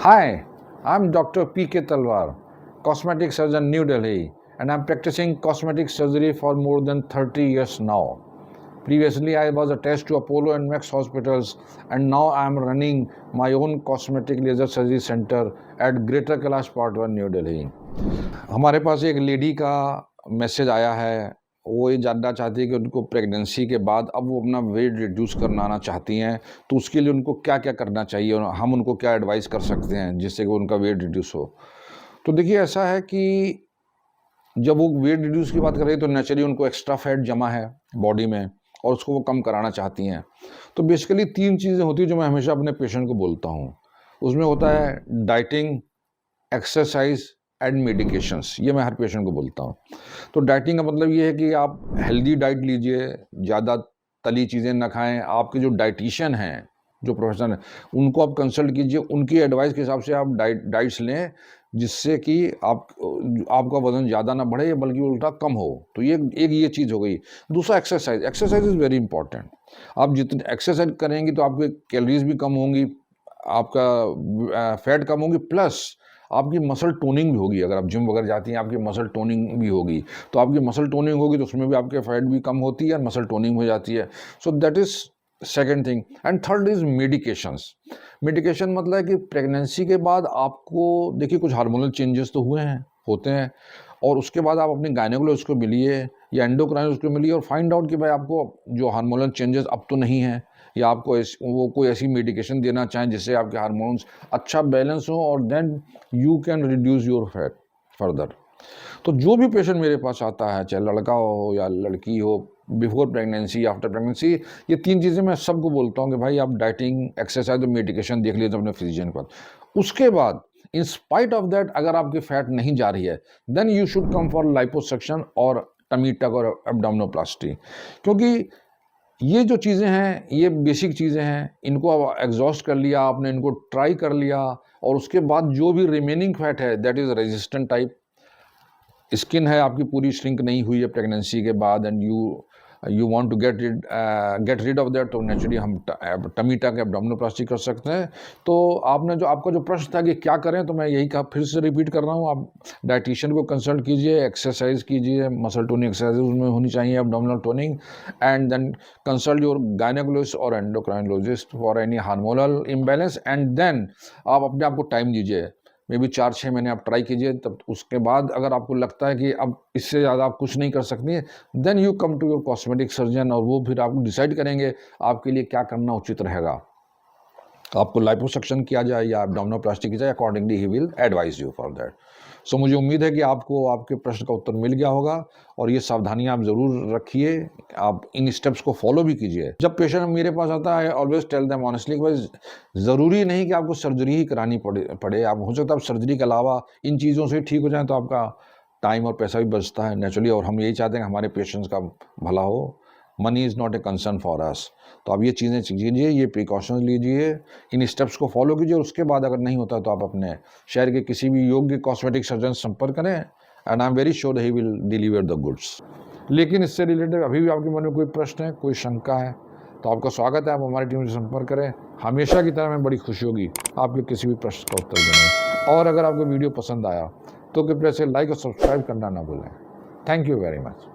Hi, I'm Dr. P.K. Talwar, cosmetic surgeon, New Delhi, and I'm practicing cosmetic surgery for more than 30 years now. Previously, I was attached to Apollo and Max hospitals, and now I'm running my own cosmetic laser surgery center at Greater Kailash Part 1, New Delhi. हमारे पास एक lady का message आया है। वो ये जानना चाहती है कि उनको प्रेगनेंसी के बाद अब वो अपना वेट रिड्यूस करना चाहती हैं, तो उसके लिए उनको क्या क्या करना चाहिए और हम उनको क्या एडवाइस कर सकते हैं जिससे कि उनका वेट रिड्यूस हो। तो देखिए, ऐसा है कि जब वो वेट रिड्यूस की बात कर रही है तो नेचुरली उनको एक्स्ट्रा फैट जमा है बॉडी में और उसको वो कम कराना चाहती हैं। तो बेसिकली 3 चीज़ें होती हैं जो मैं हमेशा अपने पेशेंट को बोलता हूँ। उसमें होता है डाइटिंग, एक्सरसाइज एंड मेडिकेशंस। ये मैं हर पेशेंट को बोलता हूँ। तो डाइटिंग का मतलब ये है कि आप हेल्दी डाइट लीजिए, ज़्यादा तली चीज़ें ना खाएं। आपके जो डाइटिशियन हैं, जो प्रोफेशनल हैं, उनको आप कंसल्ट कीजिए। उनकी एडवाइस के हिसाब से आप डाइट्स लें जिससे कि आपका वज़न ज़्यादा ना बढ़े बल्कि उल्टा कम हो। तो ये चीज़ हो गई। दूसरा एक्सरसाइज इज़ वेरी इंपॉर्टेंट। आप जितनी एक्सरसाइज करेंगी तो आपकी कैलोरीज भी कम होंगी, आपका फैट कम होगी, प्लस आपकी मसल टोनिंग भी होगी। अगर आप जिम वगैरह जाती हैं, आपकी मसल टोनिंग भी होगी। तो आपकी मसल टोनिंग होगी तो उसमें भी आपके फैट भी कम होती है और मसल टोनिंग हो जाती है। So that is second thing. And third is medications. Medication मतलब है कि प्रेगनेंसी के बाद आपको देखिए कुछ हार्मोनल चेंजेस तो होते हैं और उसके बाद आप अपने गायनेकोलॉजिस्ट को मिलिए या एंडोक्राइनोलॉजिस्ट को मिलिए और फाइंड आउट कि भाई आपको जो हार्मोनल चेंजेस अब तो नहीं हैं, या आपको वो कोई ऐसी मेडिकेशन देना चाहें जिससे आपके हार्मोन्स अच्छा बैलेंस हो और then you can reduce your fat further. तो जो भी पेशेंट मेरे पास आता है, चाहे लड़का हो या लड़की हो, बिफोर प्रेगनेंसी, आफ्टर प्रेगनेंसी, ये 3 चीज़ें मैं सबको बोलता हूँ कि भाई आप डाइटिंग, एक्सरसाइज और मेडिकेशन देख लीजिए अपने फिजिशियन के पास। उसके बाद इन स्पाइट ऑफ दैट अगर आपकी फैट नहीं जा रही है then you should come for liposuction और टमी टक और एब्डोमिनोप्लास्टी। क्योंकि ये जो चीज़ें हैं, ये बेसिक चीज़ें हैं। इनको अब एग्जॉस्ट कर लिया आपने, इनको ट्राई कर लिया और उसके बाद जो भी रिमेनिंग फैट है that is resistant type. Skin है आपकी पूरी श्रिंक नहीं हुई है प्रेगनेंसी के बाद and you want to get rid of that, तो नेचुरली हम टमी टक एब्डोमिनोप्लास्टी कर सकते हैं। तो आपका जो प्रश्न था कि क्या करें, तो मैं यही कहा, फिर से रिपीट कर रहा हूँ। आप डाइटिशियन को कंसल्ट कीजिए, एक्सरसाइज कीजिए, मसल टोनिंग एक्सरसाइज उसमें होनी चाहिए, abdominal toning, and then consult your gynaecologist और endocrinologist for any hormonal imbalance. And then आप अपने आप को टाइम दीजिए, मे बी 4-6 महीने आप ट्राई कीजिए। तब उसके बाद अगर आपको लगता है कि अब इससे ज़्यादा आप कुछ नहीं कर सकती हैं, then you come to your cosmetic surgeon और वो फिर आपको डिसाइड करेंगे आपके लिए क्या करना उचित रहेगा। आपको लाइपोसक्शन किया जाए या एब्डोमिनोप्लास्टी की जाए, अकॉर्डिंगली ही will advise you for that. So मुझे उम्मीद है कि आपको आपके प्रश्न का उत्तर मिल गया होगा और ये सावधानियां आप ज़रूर रखिए, आप इन स्टेप्स को फॉलो भी कीजिए। जब पेशेंट मेरे पास आता है, ऑलवेज टेल देम ऑनेस्टली कि भाई ज़रूरी नहीं कि आपको सर्जरी ही करानी पड़े। आप हो सकता है आप सर्जरी के अलावा इन चीज़ों से ठीक हो जाए तो आपका टाइम और पैसा भी बचता है नेचुरली, और हम यही चाहते हैं कि हमारे पेशेंट्स का भला हो। Money is not a concern for us. तो आप ये चीज़ें कीजिए, ये प्रिकॉशंस लीजिए, इन स्टेप्स को फॉलो कीजिए और उसके बाद अगर नहीं होता तो आप अपने शहर के किसी भी योग्य कॉस्मेटिक सर्जन संपर्क करें and I am very sure he will deliver the goods. लेकिन इससे रिलेटेड अभी भी आपके मन में कोई प्रश्न है, कोई शंका है, तो आपका स्वागत है, आप हमारी टीम से संपर्क करें। हमेशा की तरह मैं बड़ी खुशी होगी आपके किसी भी प्रश्न का उत्तर देने में। और अगर आपको वीडियो पसंद आया तो कृपया से लाइक और सब्सक्राइब करना ना भूलें। Thank you very much.